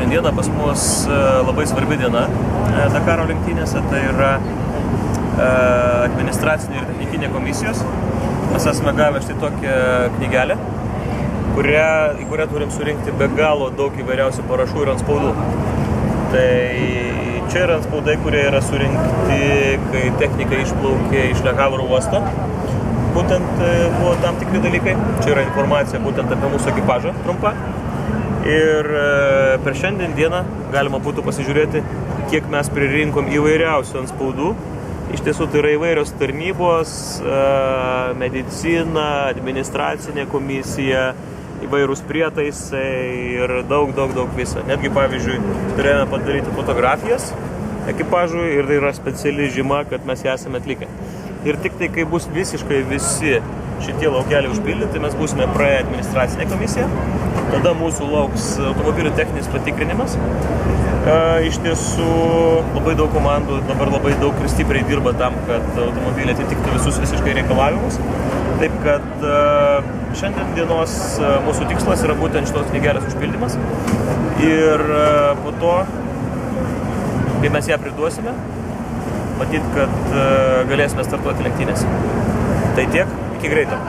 Šiandieną pas mus labai svarbi diena Dakaro lenktynėse, tai yra administracinė ir technikinė komisijos. Mes esame gavę štai tokią knygelę, į kurią turim surinkti be galo daug įvairiausių parašų ir antspaudų. Tai čia yra antspaudai, kurie yra surinkti, kai technika išplaukė iš Le Havre uosto. Būtent buvo tam tikri dalykai. Čia yra informacija būtent apie mūsų ekipažą trumpa. Ir per šiandien dieną galima būtų pasižiūrėti, kiek mes pririnkom įvairiausių antspaudų. Iš tiesų tai yra įvairios tarnybos, medicina, administracinė komisija, įvairūs prietaisai ir daug viso. Netgi, pavyzdžiui, turėjome padaryti fotografijas ekipažui ir tai yra speciali žyma, kad mes ją esame atlikę. Ir tik tai, kai bus visiškai visi šitie laukeliai užpildyti, mes būsime praėję administracinę komisiją. Tada mūsų lauks automobilių techninis patikrinimas. Iš tiesų labai daug komandų, dabar labai daug ir stipriai dirba tam, kad automobiliai atitiktų visus visiškai reikalavimus. Taip kad šiandien dienos mūsų tikslas yra būtent šitos knygelės užpildymas. Ir po to, kai mes ją priduosime, matyt, kad galėsime startuoti lenktynės. Tai tiek, iki greito.